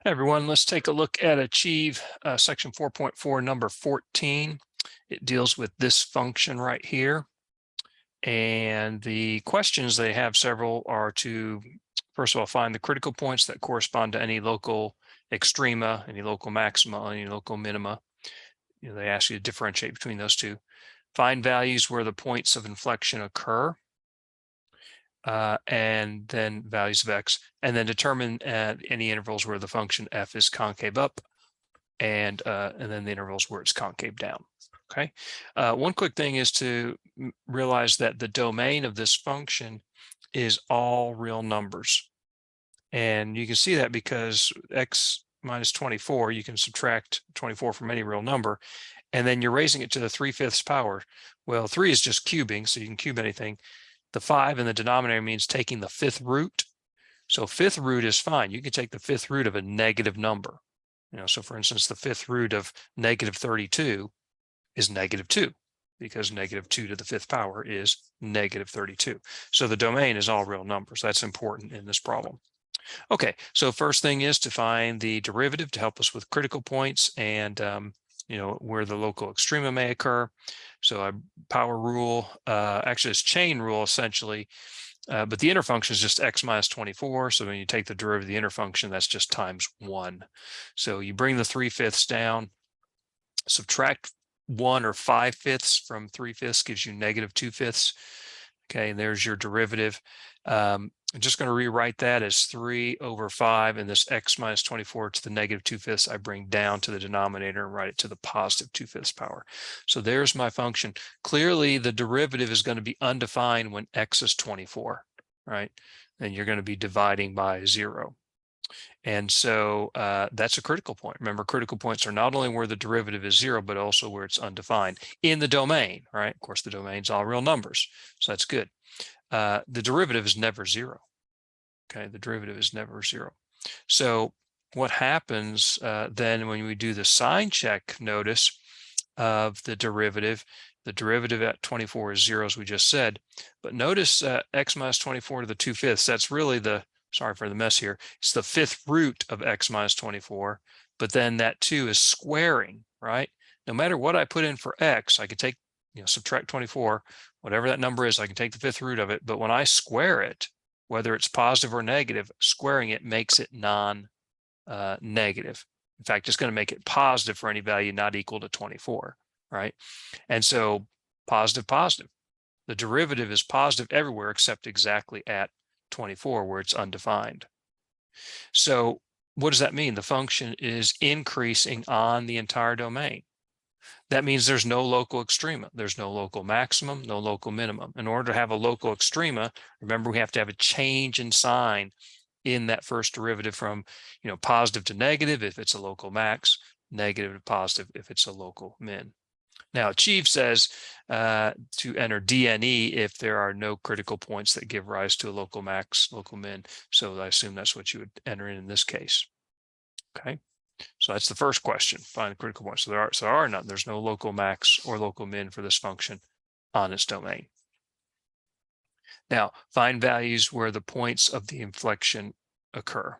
Hey everyone, let's take a look at Achieve section 4.4, number 14. It deals with this function right here. And the questions, they have several, are to, first of all, find the critical points that correspond to any local extrema, any local maxima, any local minima. They ask you to differentiate between those two. Find values where the points of inflection occur. And then values of x, and then determine any intervals where the function f is concave up, and then the intervals where it's concave down. Okay. One quick thing is to realize that the domain of this function is all real numbers, and you can see that because x minus 24, you can subtract 24 from any real number, and then you're raising it to the 3/5 power. Well, 3 is just cubing, so you can cube anything. The 5 in the denominator means taking the 5th root. So 5th root is fine. You can take the 5th root of a negative number. So for instance, the 5th root of negative 32 is negative 2, because negative 2 to the 5th power is negative 32. So the domain is all real numbers. That's important in this problem. Okay, so first thing is to find the derivative to help us with critical points and where the local extrema may occur. So I power rule, actually it's chain rule essentially, but the inner function is just x minus 24. So when you take the derivative of the inner function, that's just times 1. So you bring the 3/5 down, subtract 1 or 5/5 from 3/5 gives you negative 2/5. Okay, and there's your derivative. I'm just going to rewrite that as 3/5, and this x minus 24 to the negative 2/5 I bring down to the denominator and write it to the positive 2/5 power. So there's my function. Clearly, the derivative is going to be undefined when x is 24, right? And you're going to be dividing by 0. And so that's a critical point. Remember, critical points are not only where the derivative is 0, but also where it's undefined in the domain, right? Of course, the domain's all real numbers, so that's good. The derivative is never 0. Okay, the derivative is never 0. So what happens then when we do the sign check, notice, of the derivative at 24 is 0, as we just said. But notice x minus 24 to the 2/5, that's really the, sorry for the mess here, it's the 5th root of x minus 24, but then that 2 is squaring, right? No matter what I put in for x, I could take, subtract 24, whatever that number is, I can take the 5th root of it, but when I square it, whether it's positive or negative, squaring it makes it non-negative. In fact, it's going to make it positive for any value not equal to 24, right? And so positive, positive. The derivative is positive everywhere except exactly at 24, where it's undefined. So what does that mean? The function is increasing on the entire domain. That means there's no local extrema. There's no local maximum, no local minimum. In order to have a local extrema, remember, we have to have a change in sign in that first derivative from, positive to negative if it's a local max, negative to positive if it's a local min. Now, Achieve says to enter DNE if there are no critical points that give rise to a local max, local min. So I assume that's what you would enter in this case. Okay, so that's the first question: find the critical points. So there are none. There's no local max or local min for this function on its domain. Now, find values where the points of the inflection occur.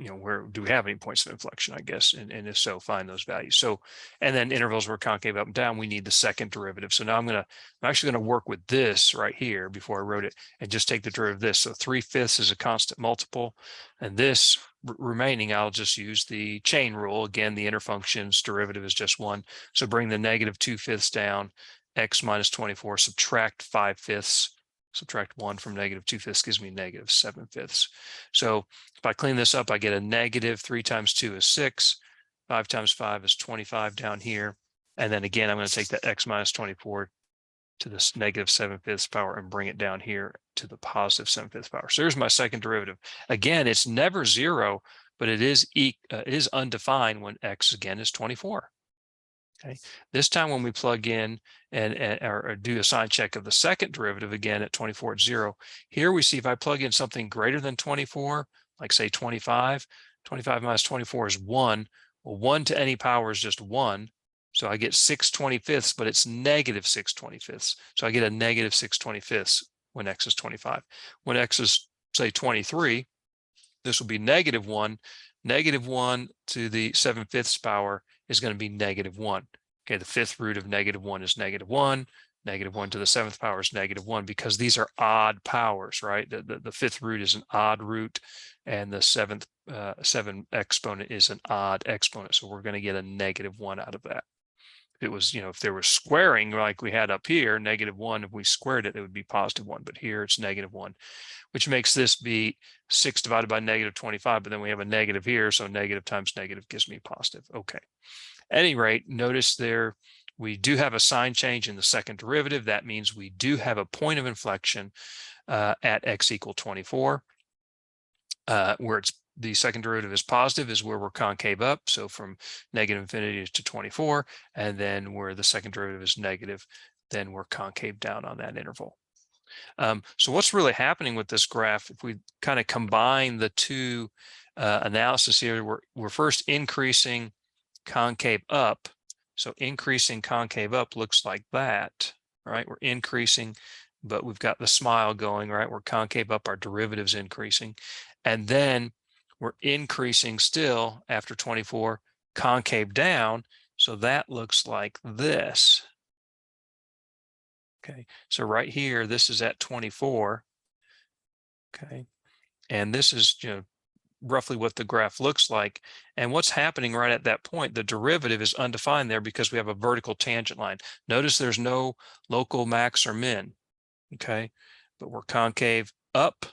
Where do we have any points of inflection, I guess, and if so, find those values. So, and then intervals where concave up and down, we need the second derivative. So now I'm actually going to work with this right here before I wrote it and just take the derivative of this. So 3/5 is a constant multiple, and this remaining, I'll just use the chain rule. Again, the inner function's derivative is just 1. So bring the negative 2/5 down, x minus 24, subtract 5/5. Subtract 1 from negative 2/5 gives me negative 7/5. So if I clean this up, I get a negative. 3 times 2 is 6. 5 times 5 is 25 down here. And then again, I'm going to take that x minus 24 to this negative 7/5 power and bring it down here to the positive 7/5 power. So here's my second derivative. Again, it's never 0, but it is undefined when x again is 24. Okay, this time when we plug in or do a sign check of the second derivative, again at 24 at 0, here we see if I plug in something greater than 24, like say 25, 25 minus 24 is 1. Well, 1 to any power is just 1. So I get 6/25, but it's negative 6/25. So I get a negative 6/25 when x is 25. When x is, say, 23, this will be -1. -1 to the 7/5 power is going to be -1. Okay, the fifth root of -1 is -1. -1 to the 7th power is -1 because these are odd powers, right? The fifth root is an odd root, and the 7 exponent is an odd exponent. So we're going to get a -1 out of that. If it was, if there was squaring like we had up here, -1, if we squared it, it would be +1. But here it's -1, which makes this be 6 divided by -25. But then we have a negative here, so negative times negative gives me positive. Okay. At any rate, notice there we do have a sign change in the second derivative. That means we do have a point of inflection at x equal 24, where the second derivative is positive is where we're concave up. So from -infinity to 24, and then where the second derivative is negative, then we're concave down on that interval. So what's really happening with this graph, if we kind of combine the two analysis here, we're first increasing concave up. So increasing concave up looks like that, right? We're increasing, but we've got the smile going, right? We're concave up, our derivative's increasing. And then we're increasing still after 24, concave down. So that looks like this. Okay, so right here, this is at 24. Okay, and this is, roughly what the graph looks like. And what's happening right at that point, the derivative is undefined there because we have a vertical tangent line. Notice there's no local max or min, okay? But we're concave up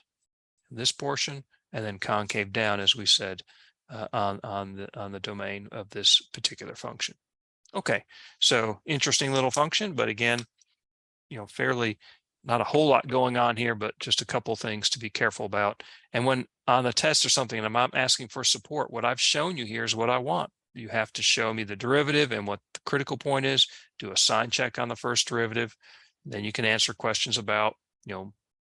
in this portion and then concave down, as we said, on the domain of this particular function. Okay, so interesting little function, but again, fairly not a whole lot going on here, but just a couple things to be careful about. And when on a test or something, and I'm asking for support, what I've shown you here is what I want. You have to show me the derivative and what the critical point is, do a sign check on the first derivative. Then you can answer questions about,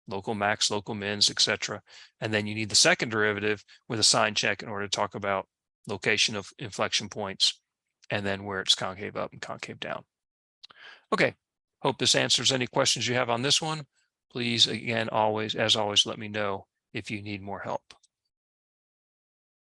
local max, local mins, etc. And then you need the second derivative with a sign check in order to talk about location of inflection points and then where it's concave up and concave down. Okay. Hope this answers any questions you have on this one. Please, again, as always, let me know if you need more help.